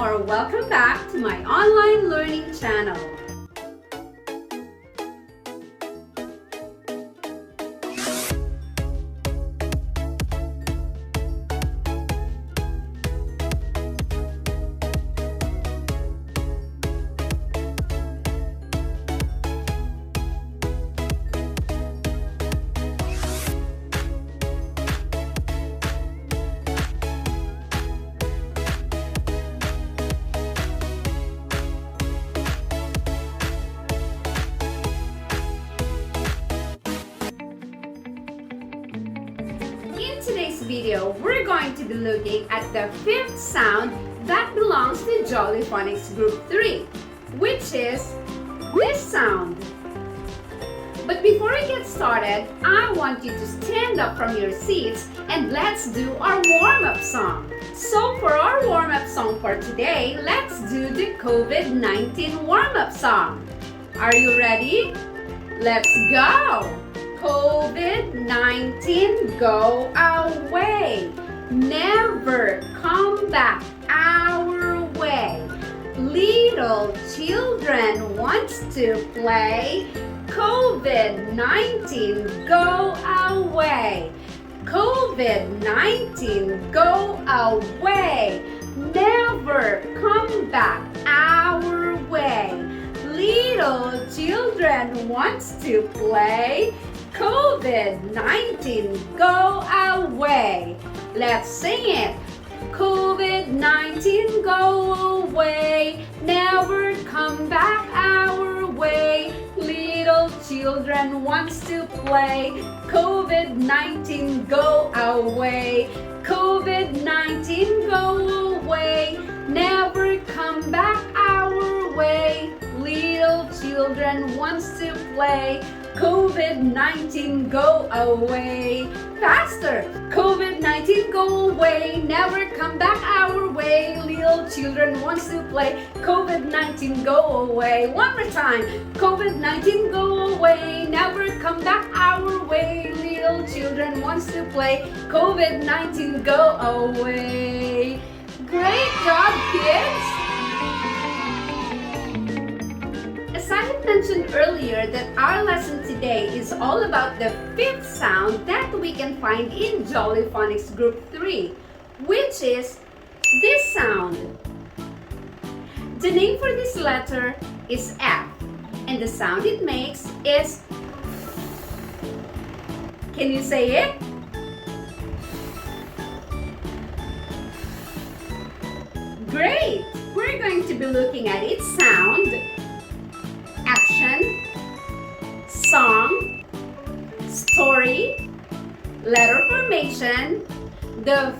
or welcome back to my online learning channel. In today's video, we're going to be looking at the fifth sound that belongs to Jolly Phonics Group 3, which is this sound. But before we get started, I want you to stand up from your seats and let's do our warm-up song. So for our warm-up song for today, let's do the COVID-19 warm-up song. Are you ready? Let's go! COVID-19, go away. Never come back our way. Little children wants to play. COVID-19, go away. COVID-19, go away. Never come back our way. Little children wants to play. COVID-19, go away. Let's sing it. COVID-19, go away. Never come back our way. Little children wants to play. COVID-19, go away. COVID-19, go away. Never come back our way. Little children wants to play. COVID-19, go away. Faster! COVID-19, go away. Never come back our way. Little children wants to play. COVID-19, go away. One more time. COVID-19, go away. Never come back our way. Little children wants to play. COVID-19, go away. Great job, kids! As I had mentioned earlier that our lesson today is all about the fifth sound that we can find in Jolly Phonics Group 3, which is this sound. The name for this letter is F, and the sound it makes is. Can you say it? Great! We're going to be looking at its sound, action, song, story, letter formation, the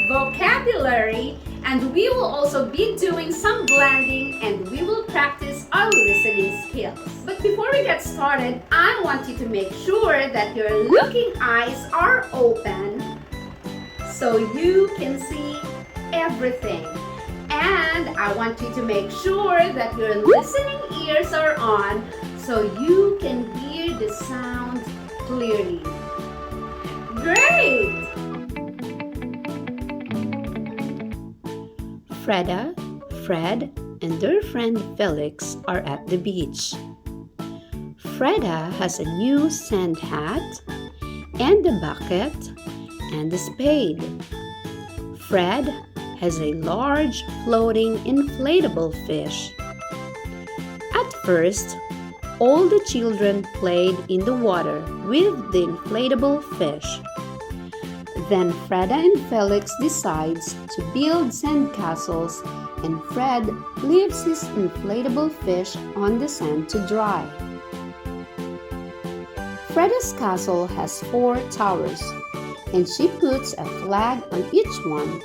vocabulary, and we will also be doing some blending and we will practice our listening skills. But before we get started, I want you to make sure that your looking eyes are open so you can see everything. And I want you to make sure that your listening ears are on so you can hear the sound clearly. Great! Freda, Fred, and their friend Felix are at the beach. Freda has a new sand hat and a bucket and a spade. Fred has a large floating inflatable fish. At first, all the children played in the water with the inflatable fish. Then Freda and Felix decides to build sandcastles and Fred leaves his inflatable fish on the sand to dry. Freda's castle has 4 towers and she puts a flag on each one.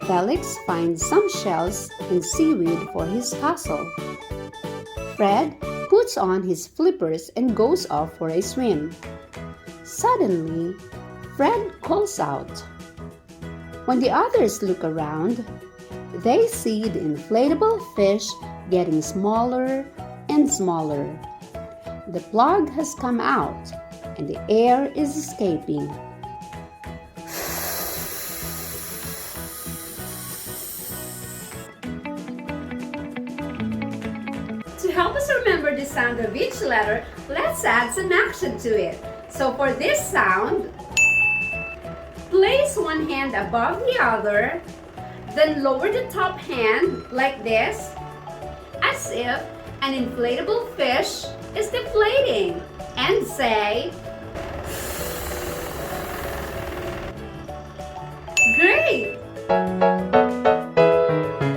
Felix finds some shells and seaweed for his castle. Fred puts on his flippers and goes off for a swim. Suddenly, Fred calls out. When the others look around, they see the inflatable fish getting smaller and smaller. The plug has come out and the air is escaping. help us remember the sound of each letter, let's add some action to it. So for this sound, place one hand above the other, then lower the top hand like this, as if an inflatable fish is deflating, and say, great!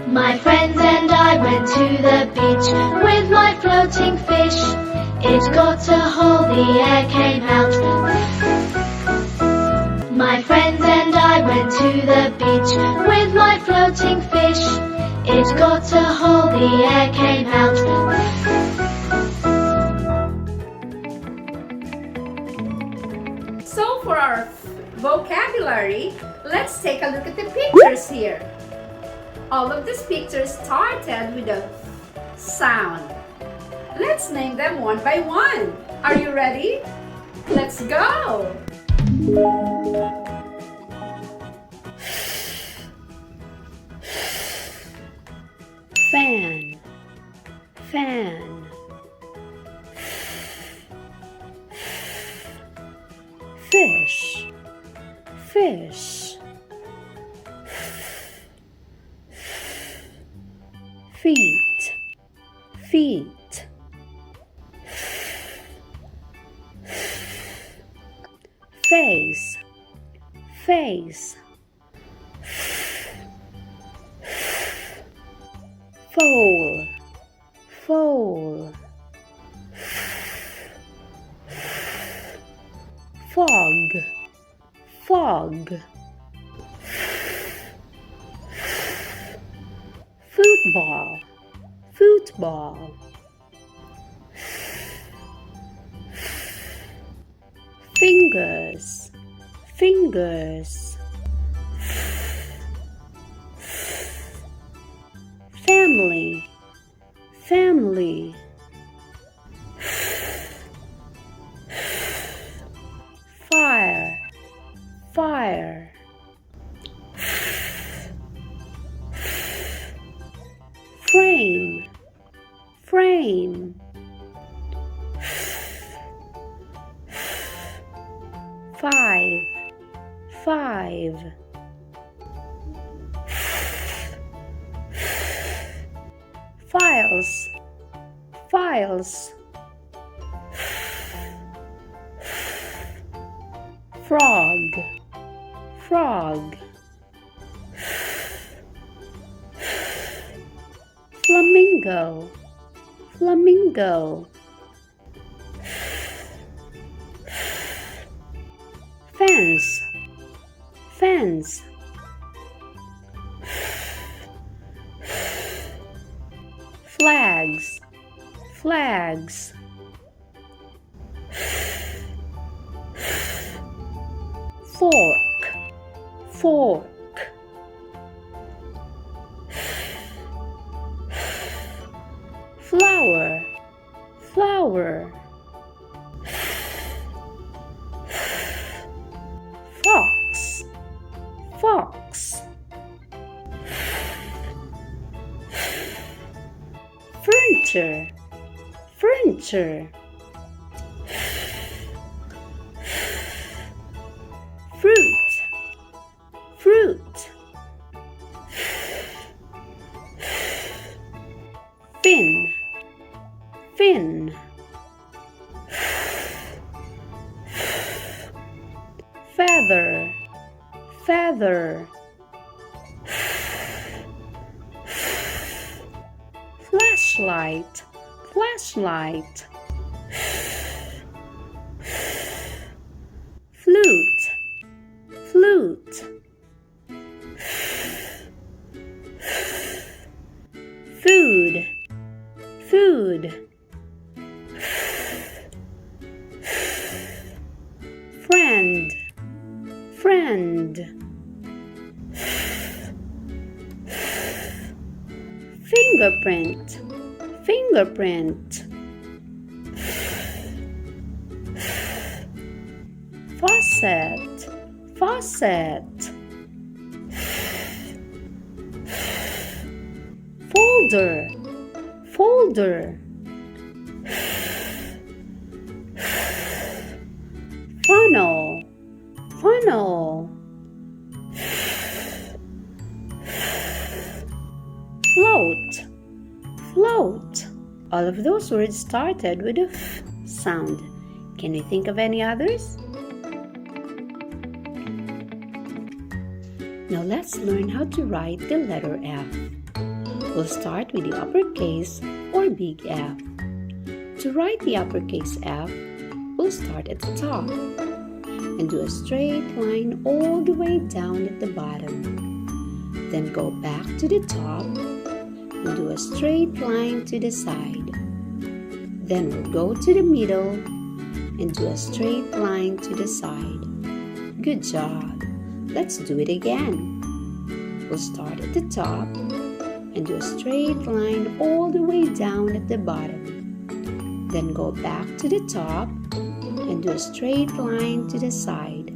My friends and I went to the beach with my floating fish. It got a hole, the air came out. My friends and I went to the beach with my floating fish. It got a hole, the air came out. So for our vocabulary, let's take a look at the pictures here. All of these pictures started with a sound. Let's name them one by one. Are you ready? Let's go! Fan, fan. Fish, fish. Feet, feet. Face, face. Foal, foal. Fog, fog. Football, football. Fingers, fingers. Family, family. Fire, fire. Frame, frame. Five, five. Files, files. Frog, frog. Flamingo, flamingo. Fence, fence. Flags, flags. Fork, fork. Flower, flower. Fox, fox. Furniture, furniture. Fruit, fruit. Fin, fin. Feather, feather. Flashlight, flashlight. Flute, flute. Food, food. Friend, friend. Fingerprint, fingerprint. Faucet, faucet. Folder, folder. float, float. All of those words started with a F sound. Can you think of any others? Now let's learn how to write the letter F. We'll start with the uppercase or big F. To write the uppercase F, we'll start at the top and do a straight line all the way down at the bottom. Then go back to the top and do a straight line to the side. Then we'll go to the middle and do a straight line to the side. Good job! Let's do it again. We'll start at the top and do a straight line all the way down at the bottom. Then go back to the top and do a straight line to the side.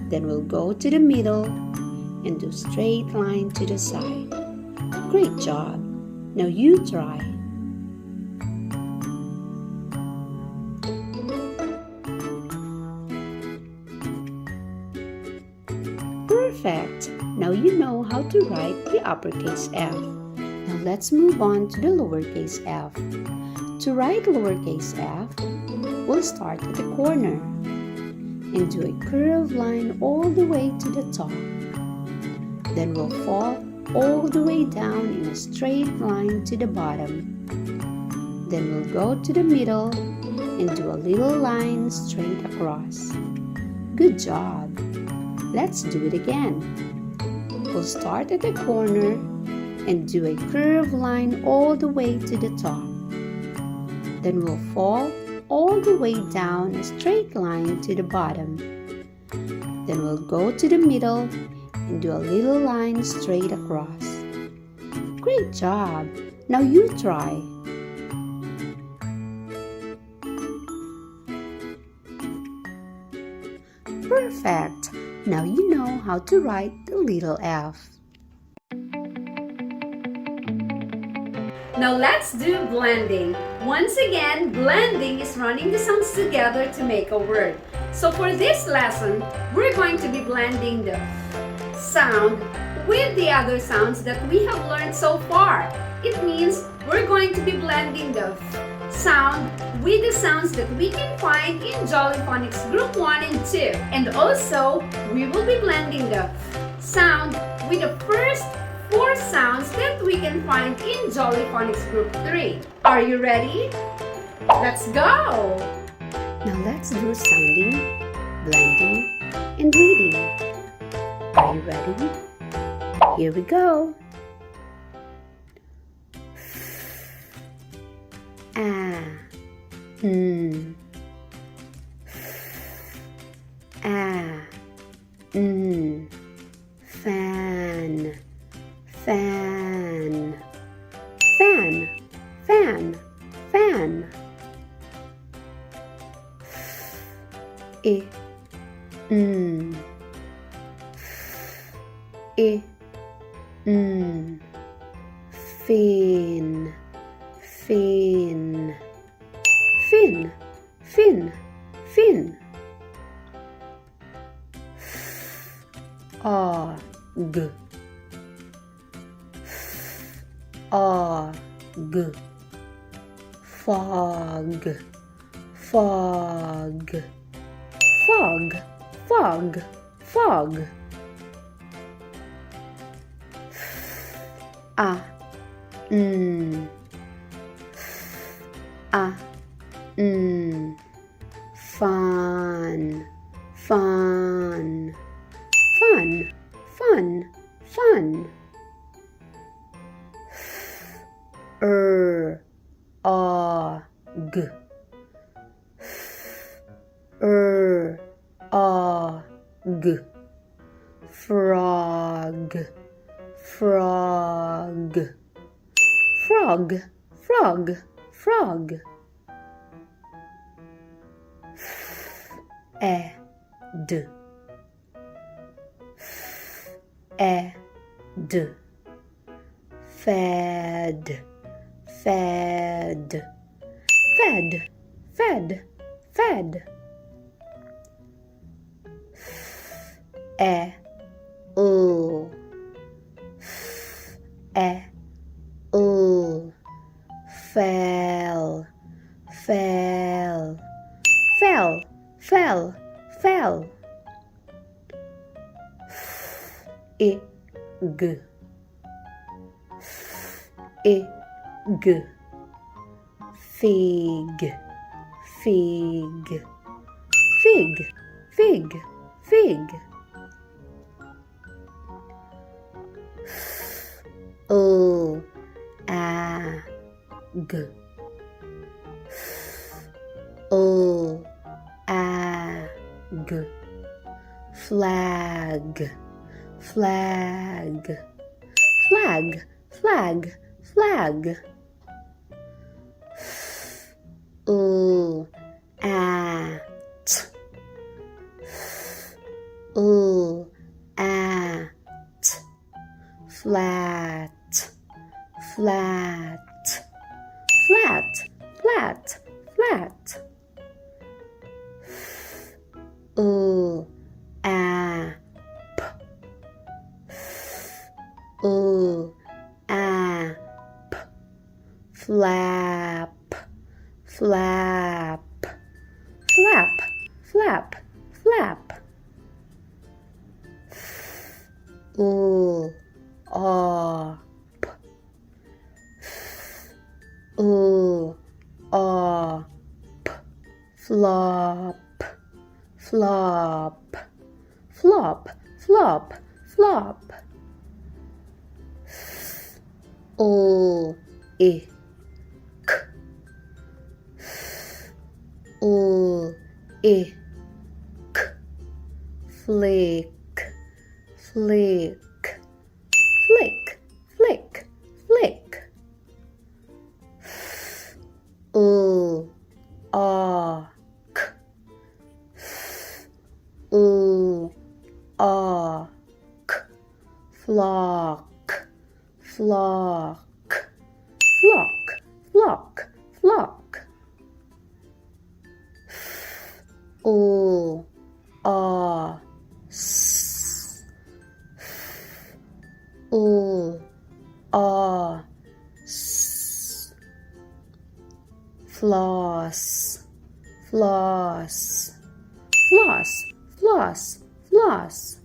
Then we'll go to the middle and do a straight line to the side. Great job! Now you try. Perfect! Now you know how to write the uppercase F. Now let's move on to the lowercase f. To write lowercase f, we'll start at the corner and do a curved line all the way to the top. Then we'll fall all the way down in a straight line to the bottom. Then we'll go to the middle and do a little line straight across. Good job! Let's do it again. We'll start at the corner and do a curved line all the way to the top. Then we'll fall all the way down a straight line to the bottom. Then we'll go to the middle and do a little line straight across. Great job! Now you try. Perfect! Now you know how to write the little f. Now let's do blending. Once again, blending is running the sounds together to make a word. So for this lesson, we're going to be blending the sound with the other sounds that we have learned so far. It means we're going to be blending the sound with the sounds that we can find in Jolly Phonics Group 1 and 2. And also, we will be blending the sound with the first 4 sounds that we can find in Jolly Phonics Group 3. Are you ready? Let's go! Now let's do sounding, blending, and reading. Are you ready? Here we go. Fan, fan, fan, fan, fan. Fin, fin, fin, fin, fin. Og, og, fog, fog, fog, fog, fog. Fun, fun, fun, fun, fun. Og, og, frog, frog, frog, frog, frog. Ed, ed, fed, fed, fed, fed, fed. Ed, fell, fell, fell, fell, fell. Fig, fig, fig, fig, fig, fig, fig. O, a, g. O, a, g. Flag, flag, flag, flag, flag. O, a, t. O, a, t. Flat, flat, flat, flat, flat. O, a, p. O, a, p. Flap, flap, flap, flap, flap. O, a, p. O, a, p. Flop, flop, flop, flop, flop. O, I, k. O, I, k. Flick, flick, flick, flick, flick. O, a, k. O, a, k. Flock, flock, flock, flock, flock. O, a, s. O, a, s. Floss, floss, floss, floss, floss.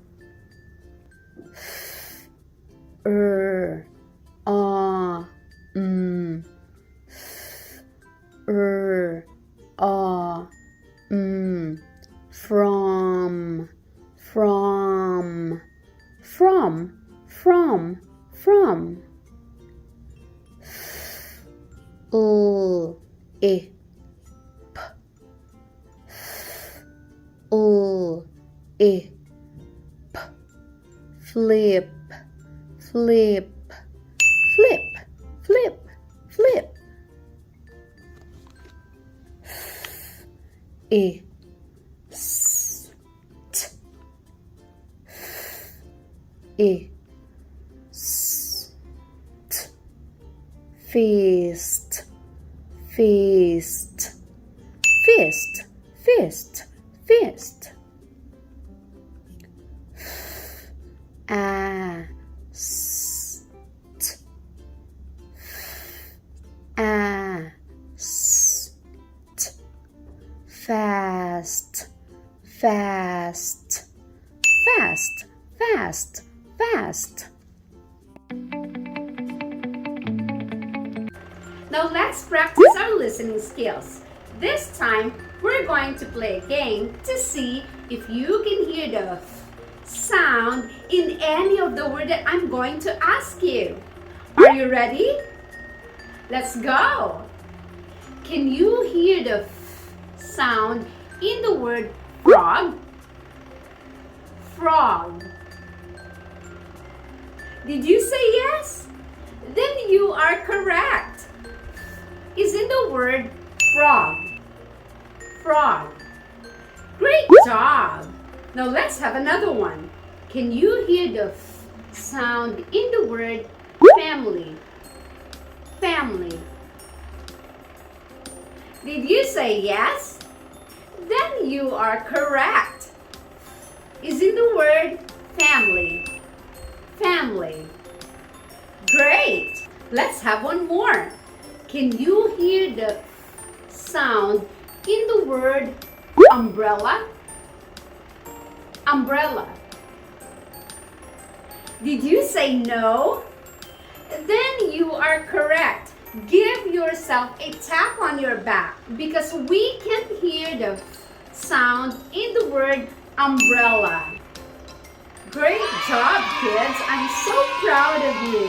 A, a, from, from, from, from, from. O, I, p. O, I, p. Flip, flip, flip, flip, flip. I, s, t. I, s, t. Feast, feast, feast, feast, feast. A, s, t. A, s, t. Fast, fast, fast, fast, fast. Now let's practice our listening skills. This time, we're going to play a game to see if you can hear the f sound in any of the words that I'm going to ask you. Are you ready? Let's go! Can you hear the f sound in the word frog? Frog. Did you say yes? Then you are correct. Is in the word frog. Frog. Great job! Now let's have another one. Can you hear the f sound in the word family? Family. Did you say yes? Then you are correct. Is in the word family. Family. Great! Let's have one more. Can you hear the sound in the word umbrella? Umbrella. Did you say no? Then you are correct. Give yourself a tap on your back because we can hear the sound in the word umbrella. Great job, kids. I'm so proud of you.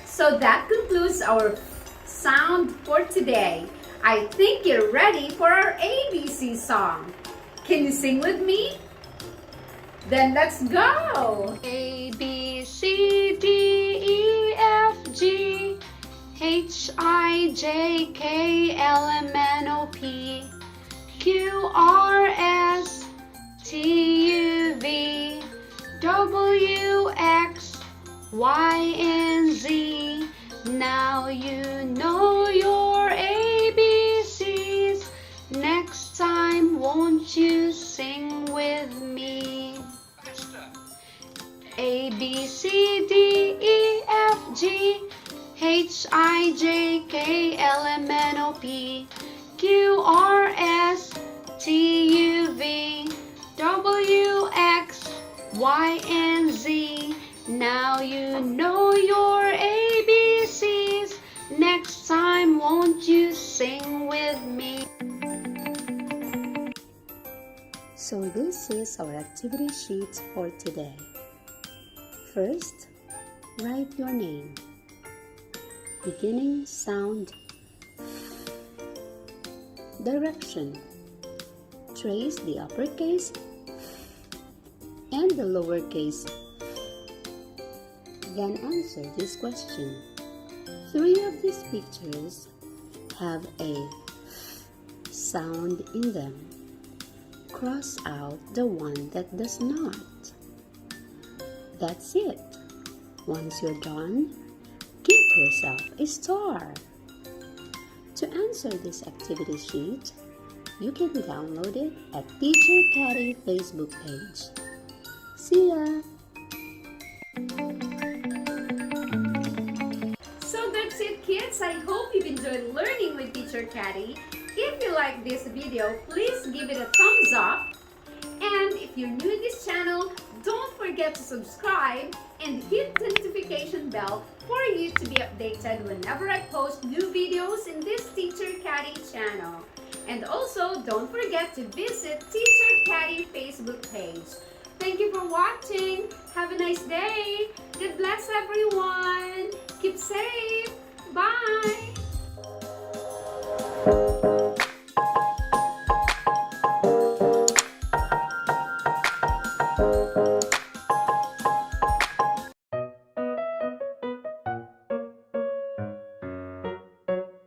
So that concludes our sound for today. I think you're ready for our ABC song. Can you sing with me? Then let's go! A, B, C, D, E, F, G, H, I, J, K, L, M, N, O, P, Q, R, S, T, U, V, W, X, Y, and Z. Now you know your ABCs. Next time, won't you sing with me? A, B, C, D, E, F, G, H, I, J, K, L, M, N, O, P, Q, R, S, T, U, V, W, X, Y, and Z. Now you know your ABCs. Next time, won't you sing with me? So this is our activity sheet for today. First, write your name. Beginning sound. Direction. Trace the uppercase and the lowercase. Then answer this question. 3 of these pictures have a sound in them. Cross out the one that does not. That's it. Once you're done, give yourself a star. To answer this activity sheet, you can download it at Teacher Cathy Facebook page. See ya! So that's it, kids. I hope you've enjoyed learning with Teacher Cathy. If you like this video, please give it a thumbs up. And if you're new to this channel, don't forget to subscribe and hit the notification bell for you to be updated whenever I post new videos in this Teacher Cathy channel. And also, don't forget to visit Teacher Cathy Facebook page. Thank you for watching. Have a nice day. God bless everyone. Keep safe. Bye.